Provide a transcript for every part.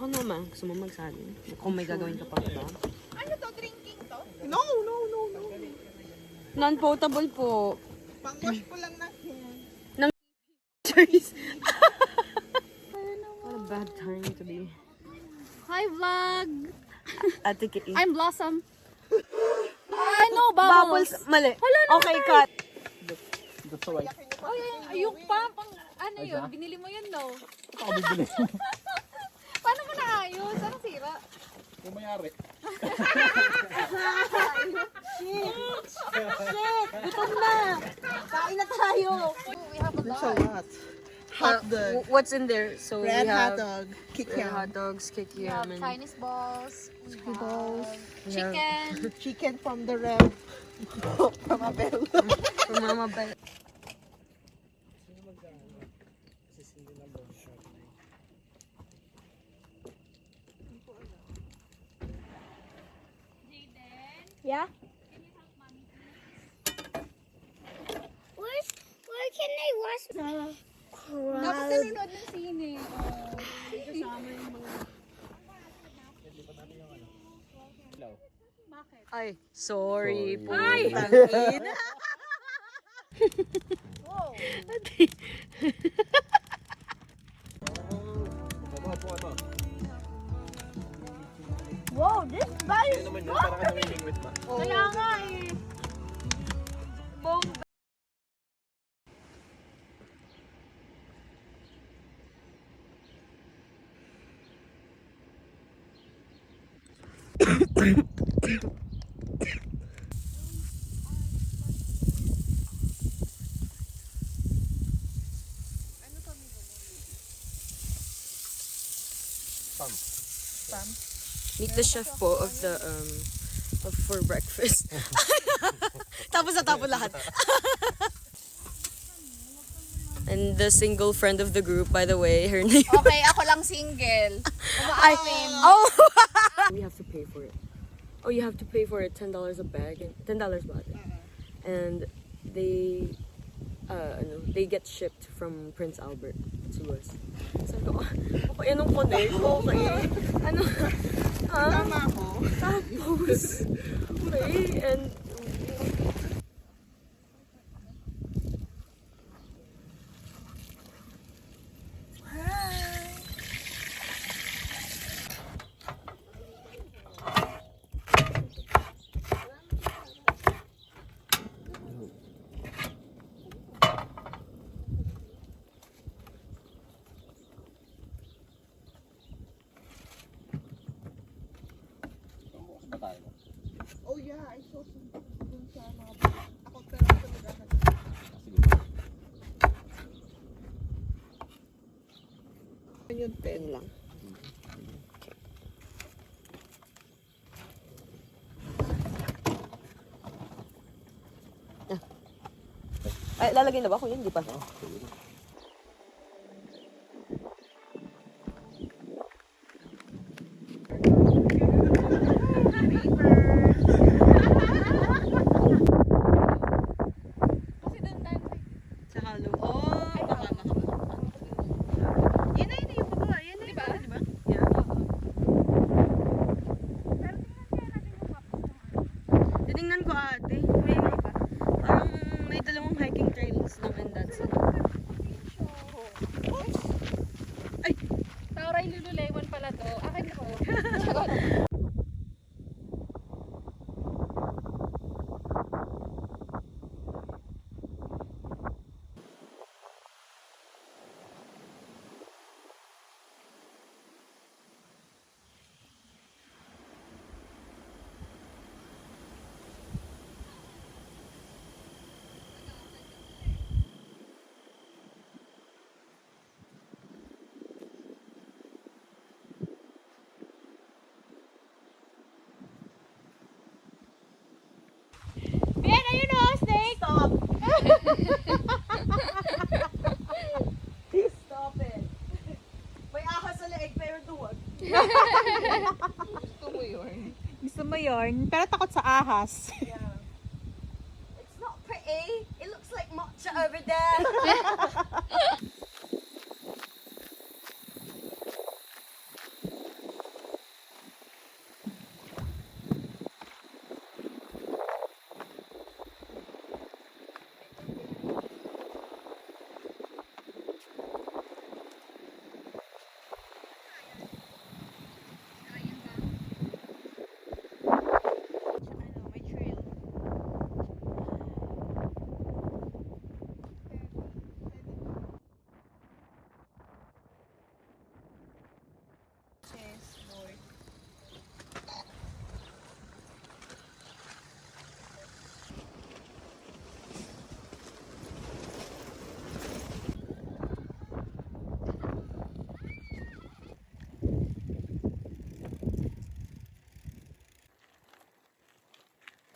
Baka naman, gusto mo magsabi. Kung may gagawin ka pa ba? Ano to? Drinking to? No. Non-potable po. Pang-wash ko lang na hair. Choice. What a bad time to be. Hi, vlog! Ate Kay. I'm Blossom. I know, bubbles. Mali. Wala naman Okay, cut. That's alright. Oh, yung pang, ano yun? Binili mo yun, no? Ako bibili. Paano mo naayos? Anong sira? Yung mayari. Gutom na. Kain na tayo. We have a There's a lot. lot. Hot dog. What's in there? So Red we hot have dog. red Kikiam. hot dogs, We kikiam, have and Chinese balls. We balls. have chicken. Chicken from the red. From Abel. from Mama Bell. Yeah? Where can I watch the Dapat nanonood ng sine. Ay, sorry po. Ay! Whoa, this bite is Kaya nga eh. Meet the chef po of the for breakfast. Tapos natapon lahat. And the single friend of the group, by the way, her name. Okay, ako lang single. Umaamin. Oh, we have to pay for it. Oh, you have to pay for it $10 a bag, $10 baht. And they they get shipped from Prince Albert to us. So, okay, anong connect? Okay. Ano? Tama ako. Tapos, okay, and Oh yeah, I saw some dun sa mga ako pero sa naghahanap. Yun, 10 lang. ay, lalagay na ba ako? Hindi pa. Kasi doon tayo. Sa halo. Oh, baka. Yan na yung baba. Yan na yung baba, di ba? Yeah. Tinignan ko ate. May parang may dalawang hiking trails lang and that's it. Tauray Lululemon pala to. Akin ko. Ben, ayun o, snake! Stop! Stop it! May ahas sa leeg pero duwag. Gusto mo yun. Gusto mo yun? Pero takot sa ahas. Yeah. It's not pretty. It looks like matcha over there.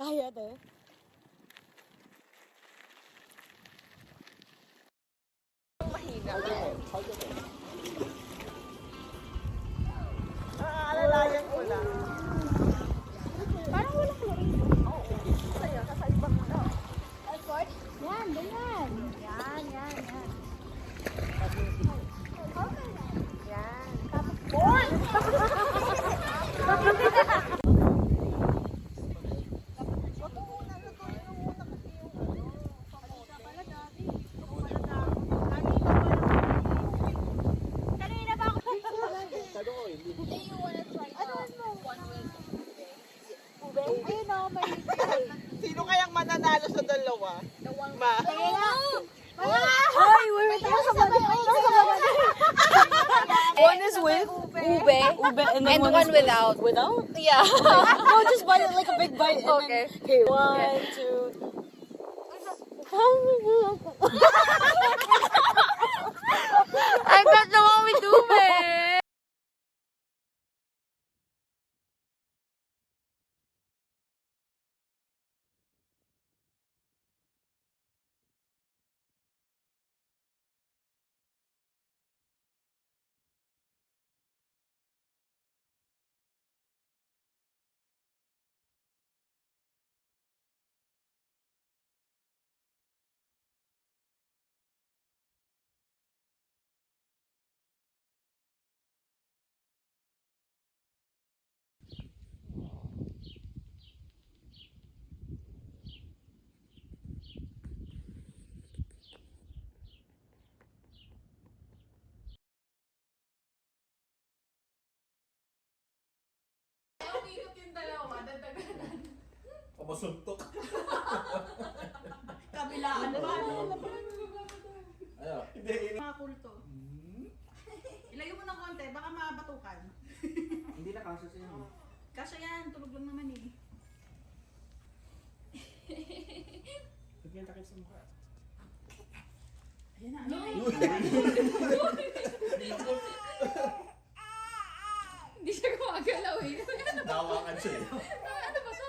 Kaya te. Alalayan ko lang. Parang walang chlorine. Oo. Sa'yo, kakaiba mo na. Effort? Yan, ganyan. Yan. Yan. Tapos, born! Kanina pa ako. Ayun o, may Sino kayang mananalo sa dalawa? Ma. Ay, wait. One is with ube, and then one is without. Without? Yeah. No, just bite it like a big bite. And Okay. Then, okay, 1, 2. I got the one with ube. Pamasuntok. Kabilaan naman. Ayo. Mga kulto. Ilayo mo ng konti, baka mabatukan. Hindi na kasya siya. Kasya yan, tulog lang naman eh. Bigyan takip sa mukha. Ayan na, ayan na. Hindi siya gumagalaw eh. Nawakan siya eh. Ano ba to?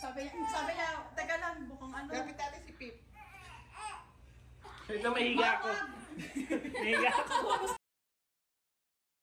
Sabi niya, teka lang, bukong ano. Kapit natin si Pip. Ito mahiga ako. Mahiga ako.